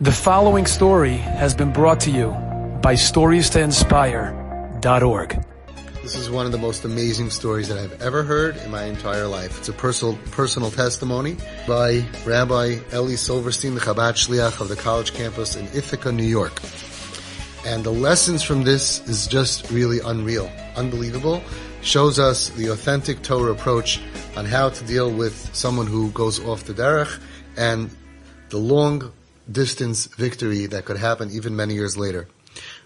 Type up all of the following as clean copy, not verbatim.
The following story has been brought to you by StoriesToInspire.org. This is one of the most amazing stories that I've ever heard in my entire life. It's a personal testimony by Rabbi Eli Silverstein, the Chabad Shliach of the college campus in Ithaca, New York. And the lessons from this is just really unreal, unbelievable. Shows us the authentic Torah approach on how to deal with someone who goes off the derech and the long distance victory that could happen even many years later.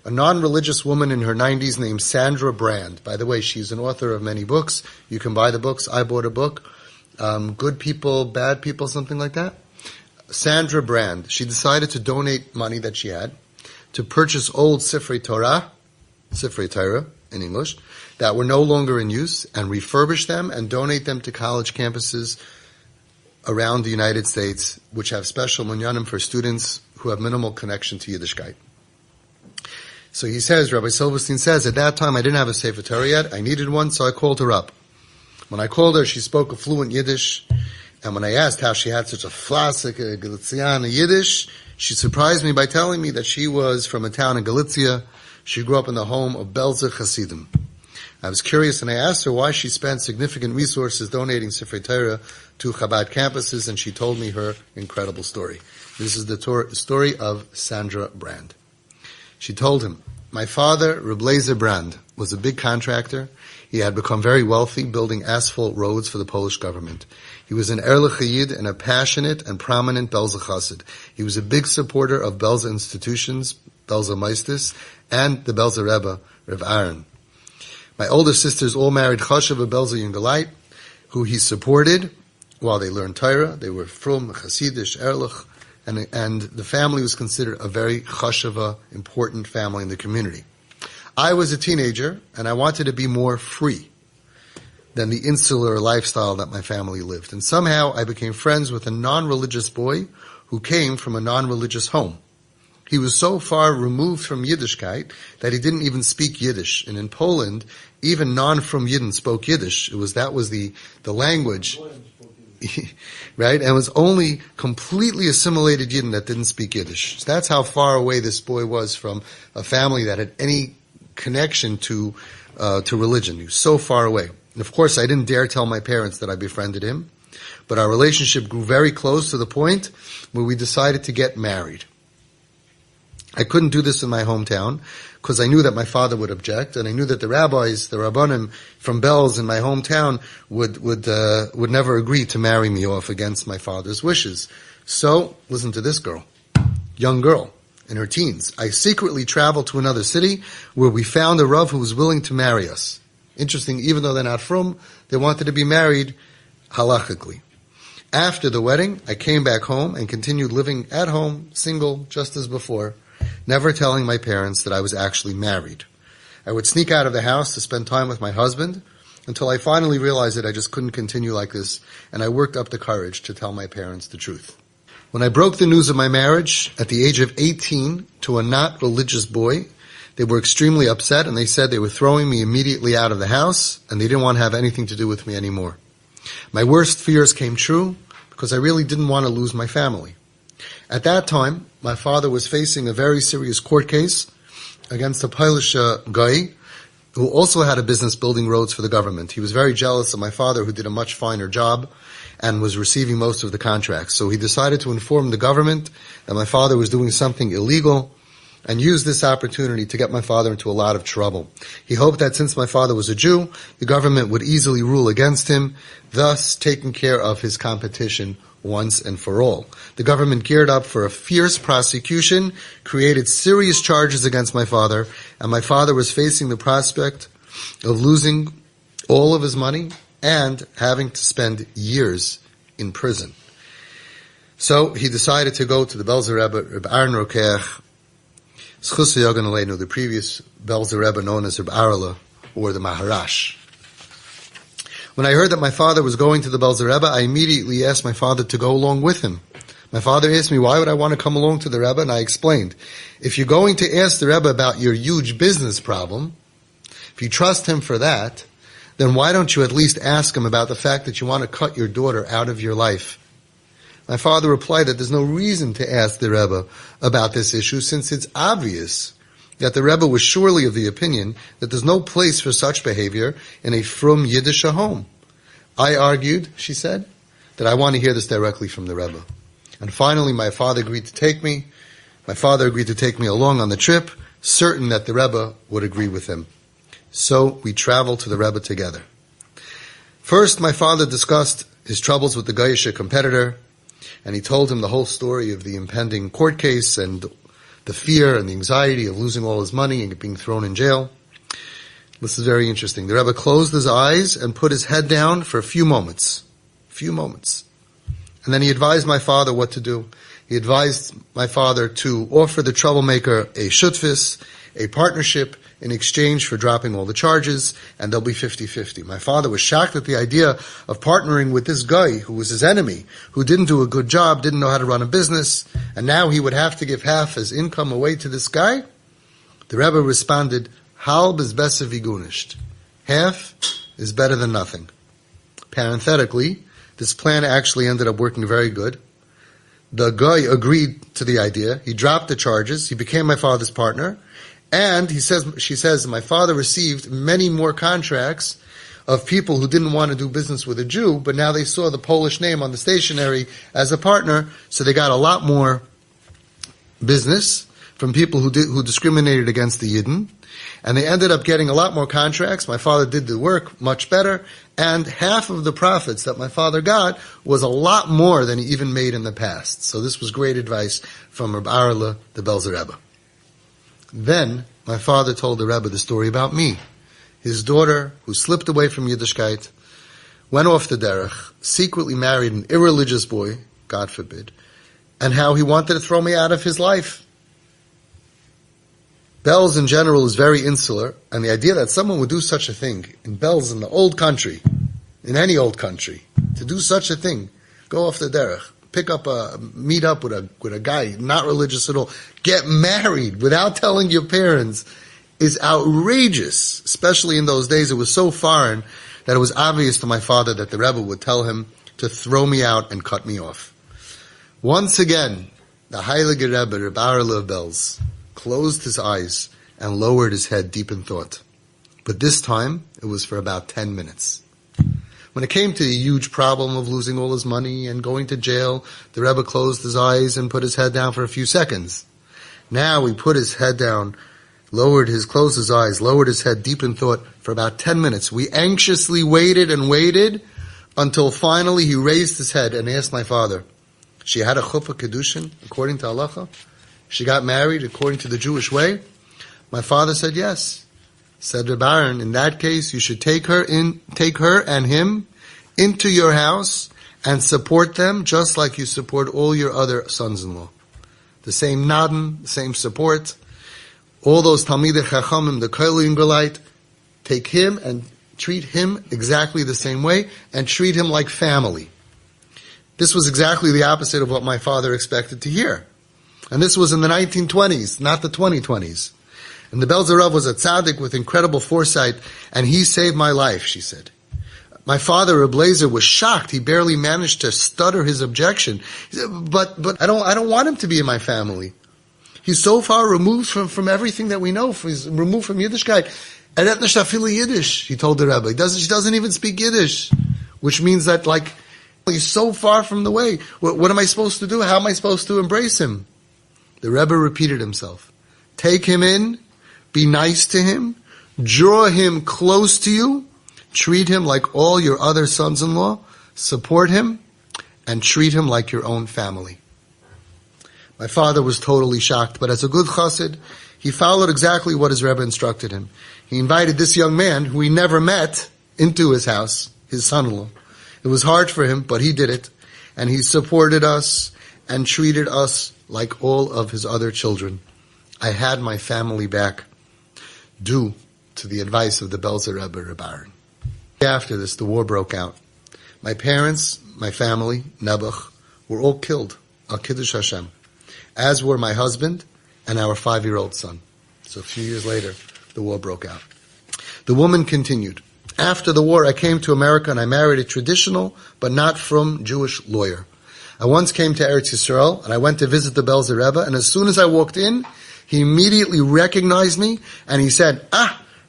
A non-religious woman in her 90s named Sandra Brand. By the way, she's an author of many books. You can buy the books. I bought a book. Good People, Bad People, something like that. Sandra Brand. She decided to donate money that she had to purchase old Sifrei Torah in English, that were no longer in use, and refurbish them and donate them to college campuses around the United States, which have special minyanim for students who have minimal connection to Yiddishkeit. So he says, Rabbi Silverstein says, at that time I didn't have a Sefer Torah yet. I needed one, so I called her up. When I called her, she spoke a fluent Yiddish. And when I asked how she had such a flasik, Galiciana Yiddish, she surprised me by telling me that she was from a town in Galicia. She grew up in the home of Belzer Hasidim. I was curious and I asked her why she spent significant resources donating Sifrei Torah to Chabad campuses, and she told me her incredible story. This is the story of Sandra Brand. She told him, my father, Reb Leizer Brand, was a big contractor. He had become very wealthy, building asphalt roads for the Polish government. He was an Erlich Yid and a passionate and prominent Belzer Chassid. He was a big supporter of Belzer institutions, Belzer Meistis, and the Belzer Rebbe, Rev Aaron. My older sisters all married Chashav Belzer Yungalite, who he supported while they learned Torah. They were from Hasidish, Erlich, and the family was considered a very Chashava, important family in the community. I was a teenager, and I wanted to be more free than the insular lifestyle that my family lived. And somehow I became friends with a non-religious boy who came from a non-religious home. He was so far removed from Yiddishkeit that he didn't even speak Yiddish. And in Poland, even non-from Yidden spoke Yiddish. That was the language, right? And it was only completely assimilated Yidden that didn't speak Yiddish. So that's how far away this boy was from a family that had any connection to religion. He was so far away. And of course, I didn't dare tell my parents that I befriended him. But our relationship grew very close to the point where we decided to get married. I couldn't do this in my hometown because I knew that my father would object, and I knew that the rabbis, the rabbanim from Belz in my hometown would never agree to marry me off against my father's wishes. So, listen to this girl, young girl in her teens. I secretly traveled to another city where we found a rav who was willing to marry us. Interesting, even though they're not from, they wanted to be married halachically. After the wedding, I came back home and continued living at home, single, just as before, never telling my parents that I was actually married. I would sneak out of the house to spend time with my husband until I finally realized that I just couldn't continue like this, and I worked up the courage to tell my parents the truth. When I broke the news of my marriage at the age of 18 to a not religious boy, they were extremely upset, and they said they were throwing me immediately out of the house, and they didn't want to have anything to do with me anymore. My worst fears came true because I really didn't want to lose my family. At that time, my father was facing a very serious court case against a Polish guy who also had a business building roads for the government. He was very jealous of my father, who did a much finer job and was receiving most of the contracts. So he decided to inform the government that my father was doing something illegal and used this opportunity to get my father into a lot of trouble. He hoped that since my father was a Jew, the government would easily rule against him, thus taking care of his competition once and for all. The government geared up for a fierce prosecution, created serious charges against my father, and my father was facing the prospect of losing all of his money and having to spend years in prison. So he decided to go to the Belzer Rebbe, Reb Aaron Rokeach, the previous Belzer Rebbe known as Reb Arla, or the Maharash. When I heard that my father was going to the Belzer Rebbe, I immediately asked my father to go along with him. My father asked me, why would I want to come along to the Rebbe? And I explained, if you're going to ask the Rebbe about your huge business problem, if you trust him for that, then why don't you at least ask him about the fact that you want to cut your daughter out of your life My father replied that there's no reason to ask the Rebbe about this issue, since it's obvious that the Rebbe was surely of the opinion that there's no place for such behavior in a frum Yiddish home. I argued, she said, that I want to hear this directly from the Rebbe. And finally, my father agreed to take me. My father agreed to take me along on the trip, certain that the Rebbe would agree with him. So we traveled to the Rebbe together. First, my father discussed his troubles with the Goyish competitor, and he told him the whole story of the impending court case and the fear and the anxiety of losing all his money and being thrown in jail. This is very interesting. The Rebbe closed his eyes and put his head down for a few moments. And then he advised my father what to do. He advised my father to offer the troublemaker a shutfis, a partnership, in exchange for dropping all the charges, and they'll be 50-50. My father was shocked at the idea of partnering with this guy who was his enemy, who didn't do a good job, didn't know how to run a business, and now he would have to give half his income away to this guy. The Rebbe responded, Halb is besser wie gunisht. Half is better than nothing. Parenthetically, this plan actually ended up working very good. The guy agreed to the idea. He dropped the charges. He became my father's partner. And she says, my father received many more contracts of people who didn't want to do business with a Jew, but now they saw the Polish name on the stationery as a partner, so they got a lot more business from people who discriminated against the Yidden. And they ended up getting a lot more contracts. My father did the work much better, and half of the profits that my father got was a lot more than he even made in the past. So this was great advice from Reb Arla, the Belzer Rebbe. Then my father told the Rebbe the story about me, his daughter who slipped away from Yiddishkeit, went off the derech, secretly married an irreligious boy, God forbid, and how he wanted to throw me out of his life. Belz in general is very insular, and the idea that someone would do such a thing in Belz, in the old country, in any old country, to do such a thing, go off the derech, meet up with a guy not religious at all, get married without telling your parents, is outrageous. Especially in those days, it was so foreign that it was obvious to my father that the Rebbe would tell him to throw me out and cut me off. Once again, the Heilige Rebbe, Reb Arla of Belz, closed his eyes and lowered his head deep in thought. But this time, it was for about 10 minutes. When it came to the huge problem of losing all his money and going to jail, the Rebbe closed his eyes and put his head down for a few seconds. Now he put his head down, closed his eyes, lowered his head deep in thought for about 10 minutes. We anxiously waited and waited until finally he raised his head and asked my father, she had a chuppah kedushin according to halacha? She got married according to the Jewish way? My father said yes. Said Reb Aaron, in that case, you should take her and him into your house and support them just like you support all your other sons-in-law. The same naden, the same support. All those Talmidei Chachamim, the Kohen Galite, take him and treat him exactly the same way and treat him like family. This was exactly the opposite of what my father expected to hear. And this was in the 1920s, not the 2020s. And the Belzer Rav was a tzaddik with incredible foresight, and he saved my life, she said. My father, Reb Leizer, was shocked. He barely managed to stutter his objection. He said, but I don't want him to be in my family. He's so far removed from everything that we know. He's removed from Yiddishkeit. Eret nicht afilu Yiddish, he told the Rebbe. She doesn't even speak Yiddish, which means that, he's so far from the way. What am I supposed to do? How am I supposed to embrace him? The Rebbe repeated himself. Take him in, be nice to him, draw him close to you, treat him like all your other sons-in-law, support him, and treat him like your own family. My father was totally shocked, but as a good chassid, he followed exactly what his Rebbe instructed him. He invited this young man, who he never met, into his house, his son-in-law. It was hard for him, but he did it, and he supported us and treated us like all of his other children. I had my family back, due to the advice of the Belzer Rebbe, Reb Aaron. After this, the war broke out. My parents, my family, Nebuch, were all killed, al Kiddush Hashem, as were my husband and our 5-year-old son. So a few years later, the war broke out. The woman continued. After the war, I came to America and I married a traditional, but not from Jewish lawyer. I once came to Eretz Yisrael, and I went to visit the Belzer Rebbe, and as soon as I walked in, he immediately recognized me, and he said,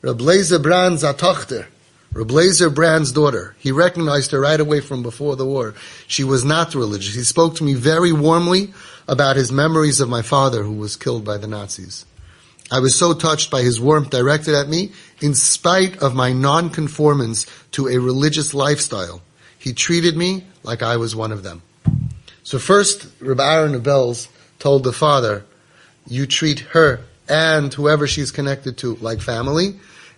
Reb Leizer Brand's Tochter, Reb Leizer Brand's daughter. He recognized her right away from before the war. She was not religious. He spoke to me very warmly about his memories of my father who was killed by the Nazis. I was so touched by his warmth directed at me, in spite of my non-conformance to a religious lifestyle. He treated me like I was one of them. So first, Reb Aaron of Belz told the father, you treat her and whoever she's connected to like family.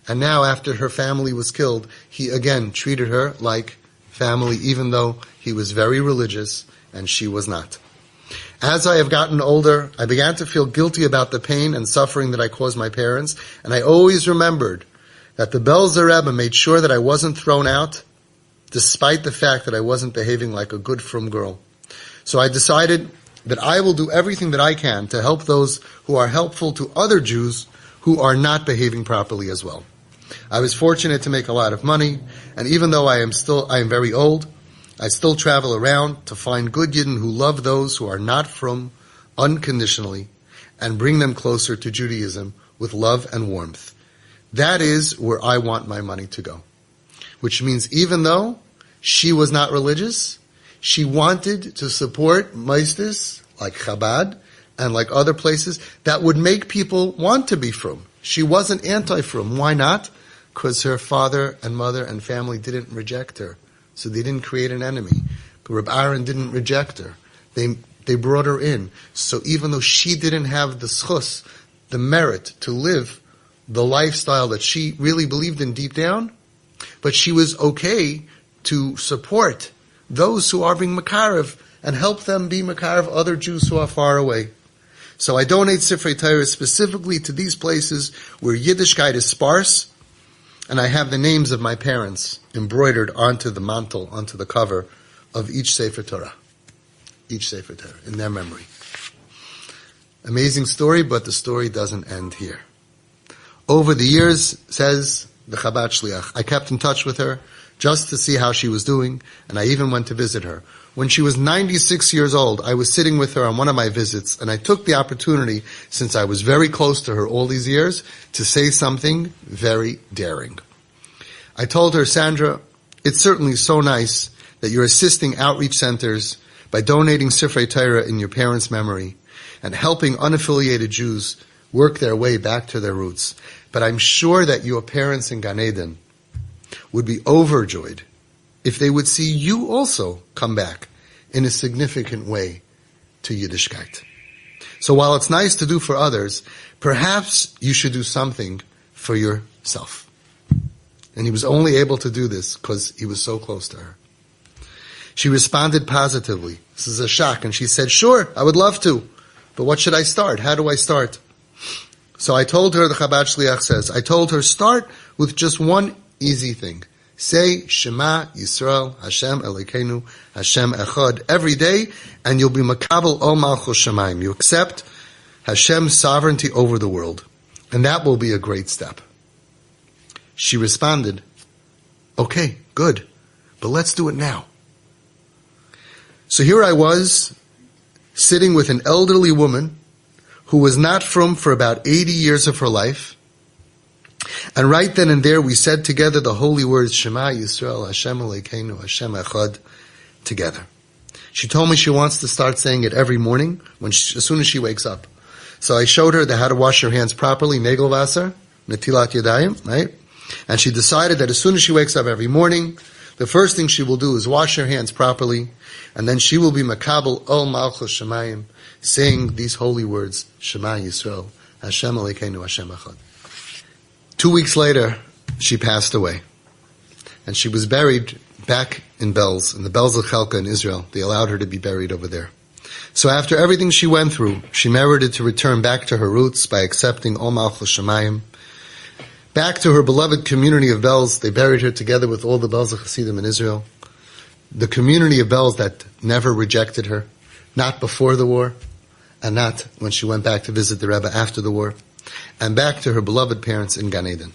And now after her family was killed, he again treated her like family, even though he was very religious and she was not. As I have gotten older, I began to feel guilty about the pain and suffering that I caused my parents, and I always remembered that the Belzer Rebbe made sure that I wasn't thrown out, despite the fact that I wasn't behaving like a good frum girl. So I decided that I will do everything that I can to help those who are helpful to other Jews who are not behaving properly as well. I was fortunate to make a lot of money, and even though I am very old, I still travel around to find good Yidden who love those who are not from unconditionally and bring them closer to Judaism with love and warmth. That is where I want my money to go. Which means even though she was not religious, she wanted to support Meistis like Chabad and like other places that would make people want to be frum. She wasn't anti-frum. Why not? Because her father and mother and family didn't reject her. So they didn't create an enemy. But Reb Aaron didn't reject her. They brought her in. So even though she didn't have the schus, the merit to live the lifestyle that she really believed in deep down, but she was okay to support those who are being Makarev and help them be Makarev other Jews who are far away. So I donate Sifrei Torah specifically to these places where Yiddishkeit is sparse, and I have the names of my parents embroidered onto the mantle, onto the cover of each Sefer Torah. Each Sefer Torah, in their memory. Amazing story, but the story doesn't end here. Over the years, says the Chabad Shliach, I kept in touch with her just to see how she was doing, and I even went to visit her. When she was 96 years old, I was sitting with her on one of my visits, and I took the opportunity, since I was very close to her all these years, to say something very daring. I told her, Sandra, it's certainly so nice that you're assisting outreach centers by donating Sifrei Torah in your parents' memory and helping unaffiliated Jews work their way back to their roots. But I'm sure that your parents in Gan Eden would be overjoyed if they would see you also come back in a significant way to Yiddishkeit. So while it's nice to do for others, perhaps you should do something for yourself. And he was only able to do this because he was so close to her. She responded positively. This is a shock. And she said, sure, I would love to. But what should I start? How do I start? So I told her, the Chabad Shliach says, I told her, start with just one easy thing. Say Shema Yisrael Hashem Elokeinu Hashem Echad every day, and you'll be makabel ol malchus shamayim. You accept Hashem's sovereignty over the world, and that will be a great step. She responded, okay, good, but let's do it now. So here I was, sitting with an elderly woman who was not frum for about 80 years of her life. And right then and there we said together the holy words, Shema Yisrael, Hashem Elokeinu, Hashem Echad, together. She told me she wants to start saying it every morning, as soon as she wakes up. So I showed her how to wash her hands properly, Negel Wasser, Netilat Yadayim, right? And she decided that as soon as she wakes up every morning, the first thing she will do is wash her hands properly, and then she will be Makabel Ol Malchus Shamayim, saying these holy words, Shema Yisrael, Hashem Elokeinu, Hashem Echad. 2 weeks later, she passed away. And she was buried back in Belz, in the Belz Chelka in Israel. They allowed her to be buried over there. So after everything she went through, she merited to return back to her roots by accepting Ol Malchus Shamayim. Back to her beloved community of Belz, they buried her together with all the Belz Hasidim in Israel. The community of Belz that never rejected her, not before the war, and not when she went back to visit the Rebbe after the war. And back to her beloved parents in Gan Eden.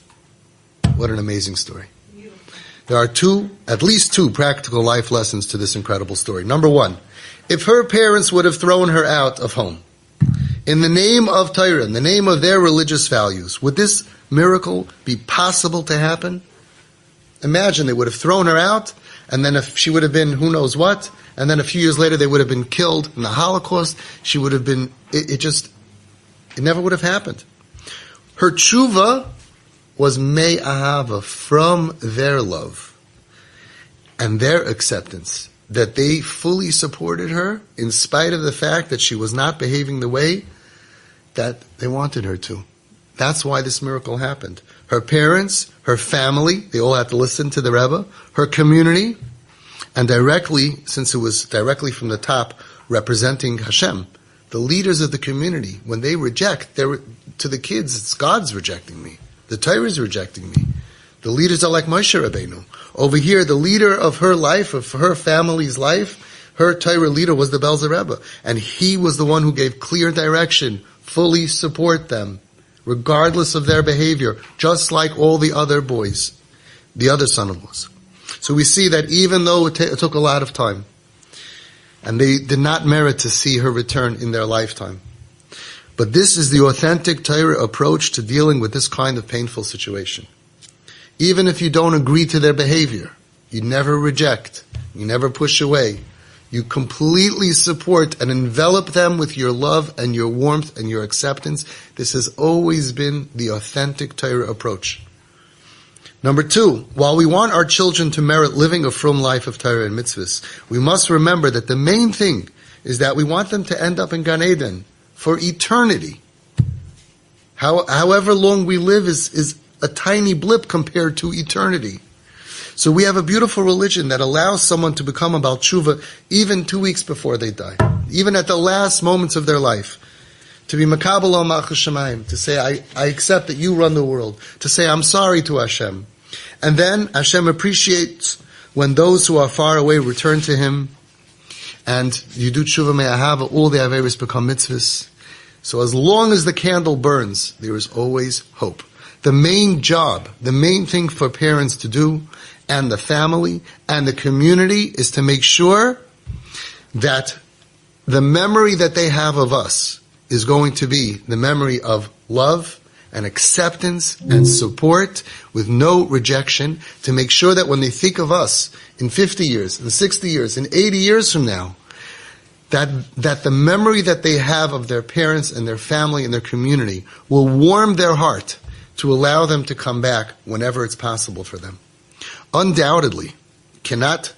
What an amazing story. There are at least two practical life lessons to this incredible story. Number one, If her parents would have thrown her out of home, in the name of Torah, in the name of their religious values, would this miracle be possible to happen? Imagine they would have thrown her out, and then if she would have been who knows what, and then a few years later they would have been killed in the Holocaust, she would have been, it never would have happened. Her tshuva was mei ahava, from their love and their acceptance, that they fully supported her in spite of the fact that she was not behaving the way that they wanted her to. That's why this miracle happened. Her parents, her family, they all had to listen to the Rebbe, her community, and directly, since it was directly from the top representing Hashem, the leaders of the community, when they reject, to the kids, it's God's rejecting me. The Torah is rejecting me. The leaders are like Moshe Rabbeinu. Over here, the leader of her life, of her family's life, her Torah leader was the Belzer Rebbe. And he was the one who gave clear direction, fully support them, regardless of their behavior, just like all the other boys, the other son-in-laws. So we see that even though it took a lot of time, and they did not merit to see her return in their lifetime, but this is the authentic Torah approach to dealing with this kind of painful situation. Even if you don't agree to their behavior, you never reject, you never push away, you completely support and envelop them with your love and your warmth and your acceptance. This has always been the authentic Torah approach. Number 2, while we want our children to merit living a frum life of Torah and mitzvahs, we must remember that the main thing is that we want them to end up in Gan Eden for eternity. However long we live is a tiny blip compared to eternity. So we have a beautiful religion that allows someone to become a Baal Tshuva even 2 weeks before they die, even at the last moments of their life. To be Makabel al Malchus Shamayim, to say, I accept that you run the world, to say, I'm sorry to Hashem. And then Hashem appreciates when those who are far away return to Him, and you do Tshuva Me'ahava, all the Averis become mitzvahs. So as long as the candle burns, there is always hope. The main job, the main thing for parents to do, and the family, and the community, is to make sure that the memory that they have of us is going to be the memory of love and acceptance and support with no rejection, to make sure that when they think of us in 50 years, in 60 years, in 80 years from now, that the memory that they have of their parents and their family and their community will warm their heart to allow them to come back whenever it's possible for them. Undoubtedly, cannot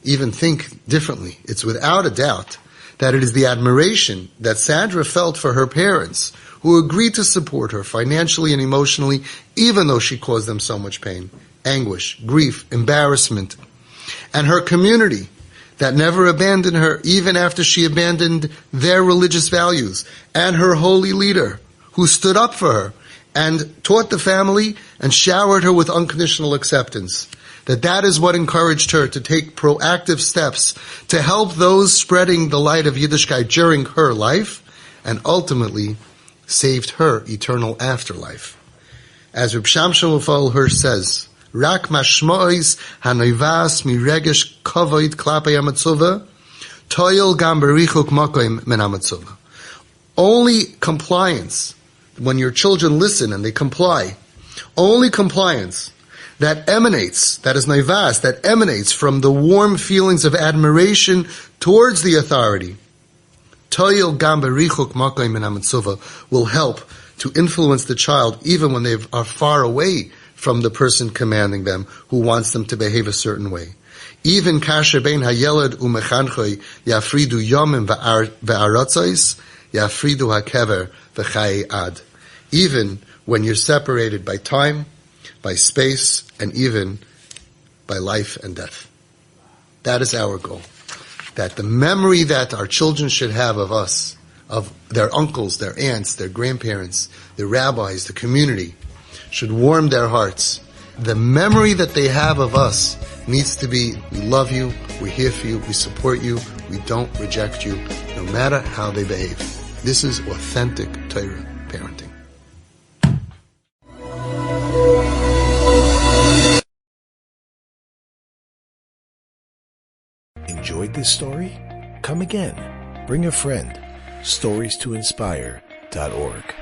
even think differently. It's without a doubt that it is the admiration that Sandra felt for her parents, who agreed to support her financially and emotionally, even though she caused them so much pain, anguish, grief, embarrassment, and her community that never abandoned her even after she abandoned their religious values, and her holy leader who stood up for her and taught the family and showered her with unconditional acceptance. That is what encouraged her to take proactive steps to help those spreading the light of Yiddishkeit during her life, and ultimately saved her eternal afterlife. As Reb Shamshon Raphael Hirsch says, Rak mashmois hanoivas miregesh kavod klapei hamitzvah, toil gam berichuk makom min hamitzvah. Only compliance, when your children listen and they comply, only compliance that emanates, that is naivas, that emanates from the warm feelings of admiration towards the authority, toil gam berichuk makom min hamitzvah, will help to influence the child even when they are far away from the person commanding them, who wants them to behave a certain way. Even kasher bein hayeled umechanchoy yafridu yomim ve'aratzos yafridu hakever v'chai ad. Even when you're separated by time, by space, and even by life and death. That is our goal. That the memory that our children should have of us, of their uncles, their aunts, their grandparents, the rabbis, the community, should warm their hearts. The memory that they have of us needs to be, we love you, we're here for you, we support you, we don't reject you, no matter how they behave. This is authentic Torah parenting. Enjoyed this story? Come again. Bring a friend. StoriesToInspire.org.